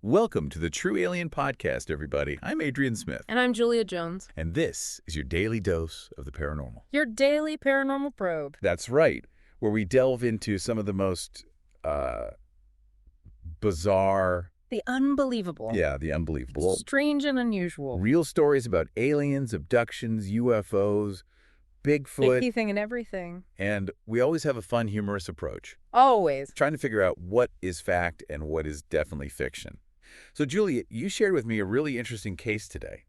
Welcome to the True Alien Podcast, everybody. I'm Adrian Smith. And I'm Julia Jones. And this is your daily dose of the paranormal. Your daily paranormal probe. That's right, where we delve into some of the most bizarre... The unbelievable. Yeah, the unbelievable. Strange and unusual. Real stories about aliens, abductions, UFOs, Bigfoot. Anything and everything. And we always have a fun, humorous approach. Always. Trying to figure out what is fact and what is definitely fiction. So, Julia, you shared with me a really interesting case today.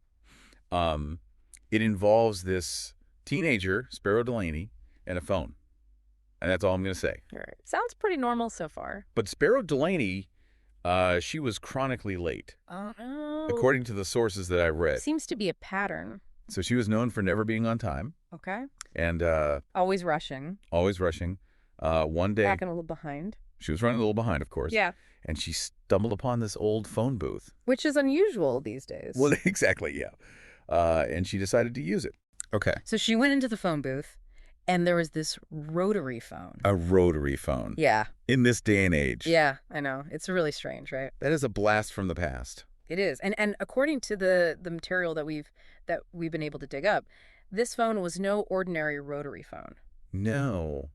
It involves this teenager, Sparrow Delaney, and a phone. And that's all I'm going to say. All right. Sounds pretty normal so far. But Sparrow Delaney, she was chronically late, Oh. according to the sources that I read. Seems to be a pattern. So she was known for never being on time. Okay. And Always rushing. always rushing. One day, Back and a little behind. she was running a little behind, of course. Yeah. And she stumbled upon this old phone booth. Which is unusual these days. Well, exactly, yeah. And she decided to use it. Okay. So she went into the phone booth, and there was this rotary phone. A rotary phone. Yeah. In this day and age. Yeah, I know. It's really strange, right? That is a blast from the past. It is. And according to the material that we've been able to dig up, this phone was no ordinary rotary phone. No.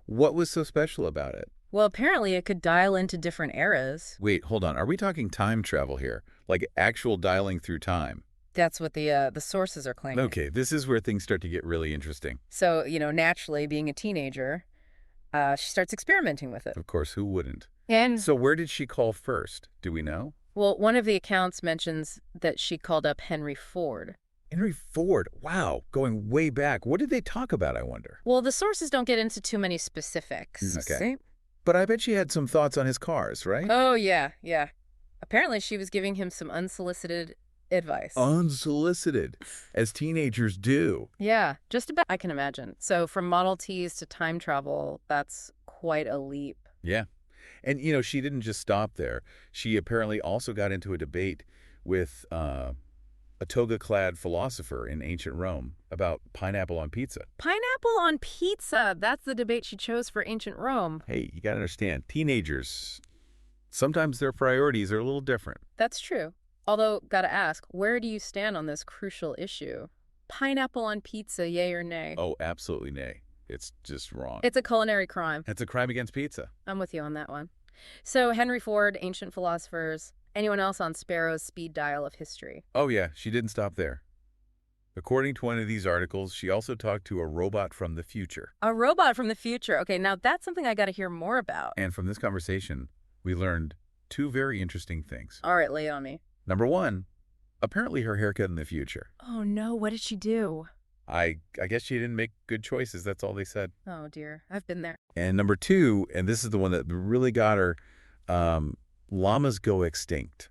What was so special about it? Well, apparently it could dial into different eras. Wait, hold on. Are we talking time travel here? Like actual dialing through time? That's what the sources are claiming. Okay, this is where things start to get really interesting. So, naturally, being a teenager, she starts experimenting with it. Of course, who wouldn't? And, So where did she call first? Do we know? well, one of the accounts mentions that she called up Henry Ford. Henry Ford. Wow, going way back. What did they talk about, I wonder? Well, the sources don't get into too many specifics. Okay. See? But I bet she had some thoughts on his cars, right? Oh, yeah. Apparently she was giving him some unsolicited advice. Unsolicited, as teenagers do. Yeah, just about, I can imagine. So from Model Ts to time travel, that's quite a leap. Yeah. And, she didn't just stop there. She apparently also got into a debate with a toga-clad philosopher in ancient Rome about pineapple on pizza. Pineapple on pizza. That's the debate she chose for ancient Rome. Hey, you got to understand, teenagers, sometimes their priorities are a little different. That's true. Although, gotta ask, where do you stand on this crucial issue? Pineapple on pizza, yay or nay? Oh, absolutely nay. It's just wrong. It's a culinary crime. It's a crime against pizza. I'm with you on that one. So, Henry Ford, ancient philosophers, anyone else on Sparrow's speed dial of history? Oh, yeah, she didn't stop there. According to one of these articles, she also talked to a robot from the future. A robot from the future. Okay, now that's something I gotta hear more about. And from this conversation, we learned two very interesting things. All right, lay it on me. Number one, apparently her haircut in the future. Oh no, what did she do? I guess she didn't make good choices. That's all they said. Oh dear, I've been there. And number two, and this is the one that really got her, llamas go extinct.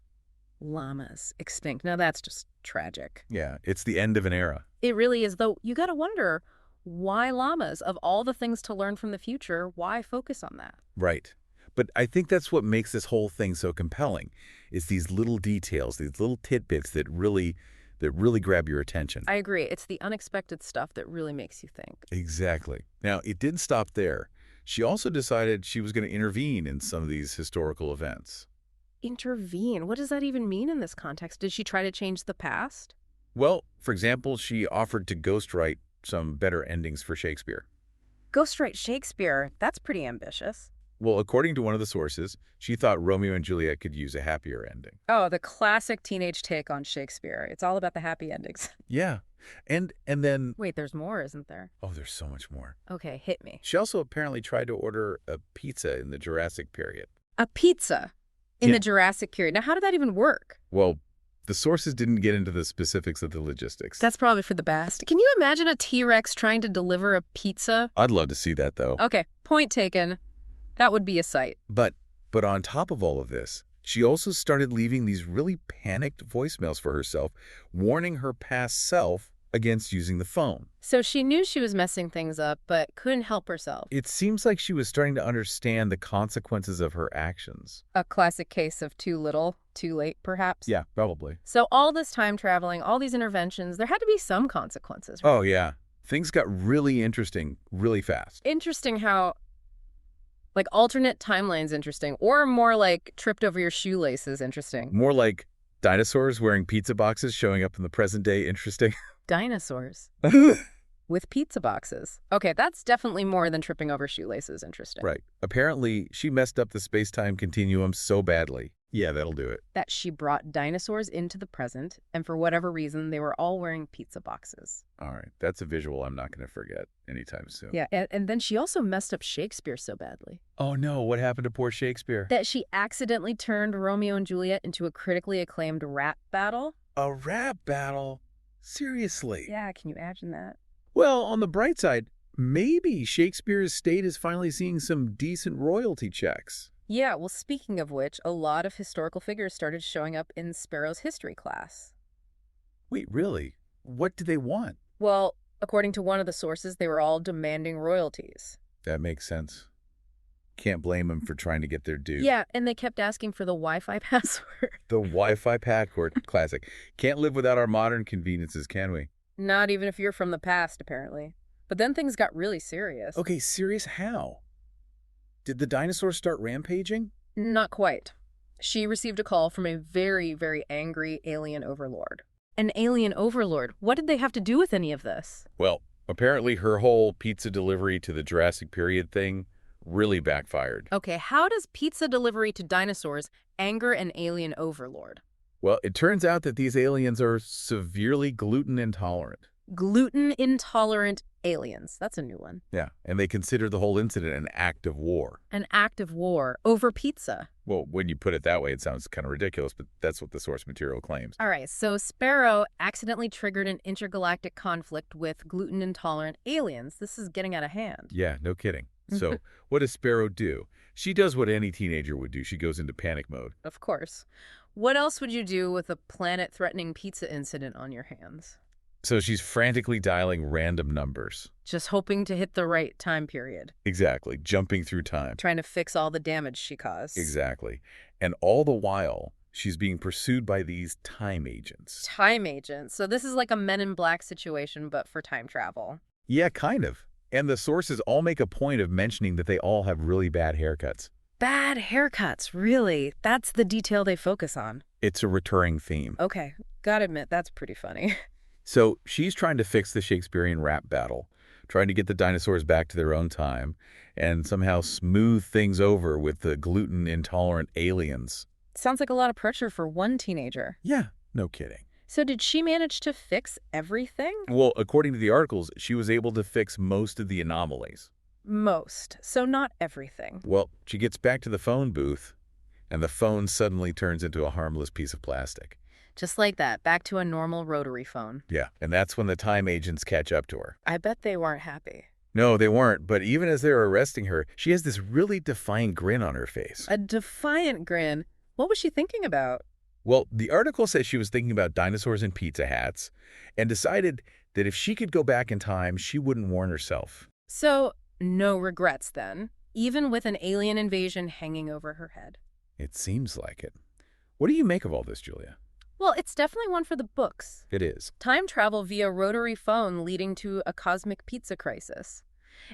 Llamas extinct. Now that's just tragic. Yeah, it's the end of an era. It really is, though. You gotta wonder, why llamas? Of all the things to learn from the future, why focus on that? Right. But I think that's what makes this whole thing so compelling, is these little details, these little tidbits that really grab your attention. I agree. It's the unexpected stuff that really makes you think. Exactly. Now, it didn't stop there. She also decided she was going to intervene in some of these historical events. Intervene? What does that even mean in this context? Did she try to change the past? Well, for example, she offered to ghostwrite some better endings for Shakespeare. Ghostwrite Shakespeare? That's pretty ambitious. Well, according to one of the sources, she thought Romeo and Juliet could use a happier ending. Oh, the classic teenage take on Shakespeare. It's all about the happy endings. Yeah. And then... Wait, there's more, isn't there? Oh, there's so much more. Okay, hit me. She also apparently tried to order a pizza in the Jurassic period. A pizza in Yeah. the Jurassic period. Now, how did that even work? Well, the sources didn't get into the specifics of the logistics. That's probably for the best. Can you imagine a T-Rex trying to deliver a pizza? I'd love to see that, though. Okay, point taken. That would be a sight. But on top of all of this, she also started leaving these really panicked voicemails for herself, warning her past self against using the phone. So she knew she was messing things up, but couldn't help herself. It seems like she was starting to understand the consequences of her actions. A classic case of too little, too late, perhaps? Yeah, probably. So all this time traveling, all these interventions, there had to be some consequences. Right? Oh, yeah. Things got really interesting really fast. Interesting how Like alternate timelines interesting, or more like tripped over your shoelaces interesting. More like dinosaurs wearing pizza boxes showing up in the present day interesting. Dinosaurs with pizza boxes. Okay, that's definitely more than tripping over shoelaces interesting. Right. Apparently, she messed up the space-time continuum so badly. Yeah, that'll do it. That she brought dinosaurs into the present, and for whatever reason, they were all wearing pizza boxes. All right. That's a visual I'm not going to forget anytime soon. Yeah, and then she also messed up Shakespeare so badly. Oh, no. What happened to poor Shakespeare? That she accidentally turned Romeo and Juliet into a critically acclaimed rap battle. A rap battle? Seriously? Yeah, can you imagine that? Well, on the bright side, maybe Shakespeare's estate is finally seeing some decent royalty checks. Yeah, well, speaking of which, a lot of historical figures started showing up in Sparrow's history class. Wait, really? What do they want? Well, according to one of the sources, they were all demanding royalties. That makes sense. Can't blame them for trying to get their due. Yeah, and they kept asking for the Wi-Fi password. The Wi-Fi password, classic. Can't live without our modern conveniences, can we? Not even if you're from the past, apparently. But then things got really serious. Okay, serious how? Did the dinosaurs start rampaging? Not quite. She received a call from a very, very angry alien overlord. An alien overlord? What did they have to do with any of this? Well, apparently her whole pizza delivery to the Jurassic period thing really backfired. Okay, how does pizza delivery to dinosaurs anger an alien overlord? Well, it turns out that these aliens are severely gluten intolerant. Gluten-intolerant aliens. That's a new one. Yeah, and they consider the whole incident an act of war. An act of war over pizza. Well, when you put it that way, it sounds kind of ridiculous, but that's what the source material claims. All right, so Sparrow accidentally triggered an intergalactic conflict with gluten-intolerant aliens. This is getting out of hand. Yeah, no kidding. So what does Sparrow do? She does what any teenager would do. She goes into panic mode. Of course. What else would you do with a planet-threatening pizza incident on your hands? So she's frantically dialing random numbers. Just hoping to hit the right time period. Exactly. Jumping through time. Trying to fix all the damage she caused. Exactly. And all the while, she's being pursued by these time agents. Time agents. So this is like a Men in Black situation, but for time travel. Yeah, kind of. And the sources all make a point of mentioning that they all have really bad haircuts. Bad haircuts, really? That's the detail they focus on. It's a recurring theme. Okay, gotta admit, that's pretty funny. So she's trying to fix the Shakespearean rap battle, trying to get the dinosaurs back to their own time, and somehow smooth things over with the gluten-intolerant aliens. Sounds like a lot of pressure for one teenager. Yeah, no kidding. So did she manage to fix everything? Well, according to the articles, she was able to fix most of the anomalies. Most. So not everything. Well, she gets back to the phone booth, and the phone suddenly turns into a harmless piece of plastic. Just like that, back to a normal rotary phone. Yeah, and that's when the time agents catch up to her. I bet they weren't happy. No, they weren't, but even as they're arresting her, she has this really defiant grin on her face. A defiant grin? What was she thinking about? Well, the article says she was thinking about dinosaurs and pizza hats, and decided that if she could go back in time, she wouldn't warn herself. So, no regrets then, even with an alien invasion hanging over her head. It seems like it. What do you make of all this, Julia? Well, it's definitely one for the books. It is. Time travel via rotary phone leading to a cosmic pizza crisis.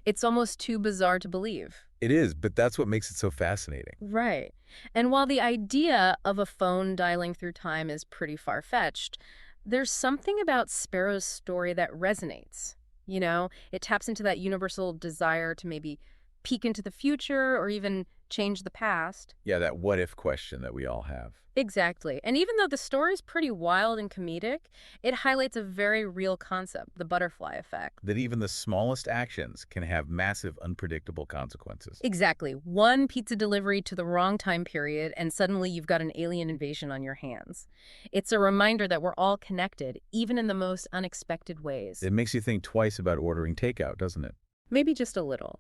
It's almost too bizarre to believe. It is, but that's what makes it so fascinating. Right. And while the idea of a phone dialing through time is pretty far-fetched, there's something about Sparrow's story that resonates. You know, it taps into that universal desire to maybe peek into the future or even change the past. Yeah, that what-if question that we all have. Exactly. And even though the story's pretty wild and comedic, it highlights a very real concept, the butterfly effect. That even the smallest actions can have massive, unpredictable consequences. Exactly. One pizza delivery to the wrong time period, and suddenly you've got an alien invasion on your hands. It's a reminder that we're all connected, even in the most unexpected ways. It makes you think twice about ordering takeout, doesn't it? Maybe just a little.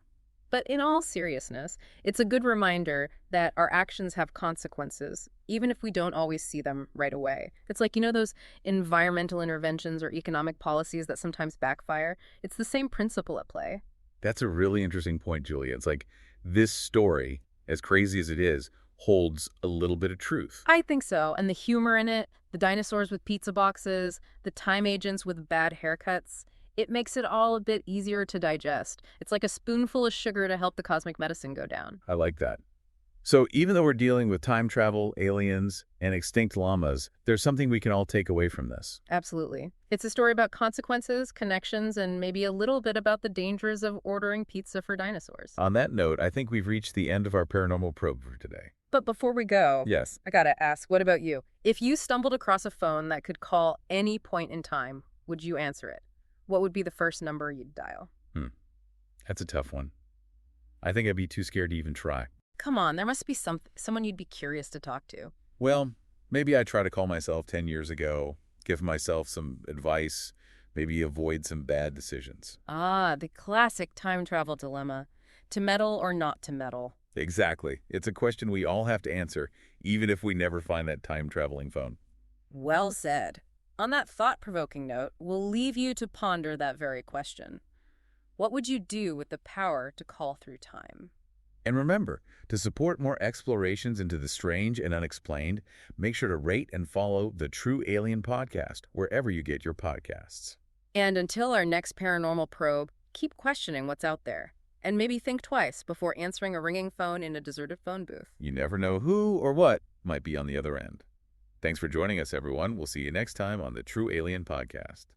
But in all seriousness, it's a good reminder that our actions have consequences, even if we don't always see them right away. It's like, you know, those environmental interventions or economic policies that sometimes backfire? It's the same principle at play. That's a really interesting point, Julia. It's like this story, as crazy as it is, holds a little bit of truth. I think so. And the humor in it, the dinosaurs with pizza boxes, the time agents with bad haircuts, It makes it all a bit easier to digest. It's like a spoonful of sugar to help the cosmic medicine go down. I like that. So even though we're dealing with time travel, aliens, and extinct llamas, there's something we can all take away from this. Absolutely. It's a story about consequences, connections, and maybe a little bit about the dangers of ordering pizza for dinosaurs. On that note, I think we've reached the end of our paranormal probe for today. But before we go, Yes. I gotta ask, what about you? If you stumbled across a phone that could call any point in time, would you answer it? What would be the first number you'd dial? That's a tough one. I think I'd be too scared to even try. Come on, there must be someone you'd be curious to talk to. Well, maybe I'd try to call myself 10 years ago, give myself some advice, maybe avoid some bad decisions. Ah, the classic time travel dilemma. To meddle or not to meddle? Exactly. It's a question we all have to answer, even if we never find that time-traveling phone. Well said. On that thought-provoking note, we'll leave you to ponder that very question. What would you do with the power to call through time? And remember, to support more explorations into the strange and unexplained, make sure to rate and follow the True Alien Podcast wherever you get your podcasts. And until our next paranormal probe, keep questioning what's out there. And maybe think twice before answering a ringing phone in a deserted phone booth. You never know who or what might be on the other end. Thanks for joining us, everyone. We'll see you next time on the True Alien Podcast.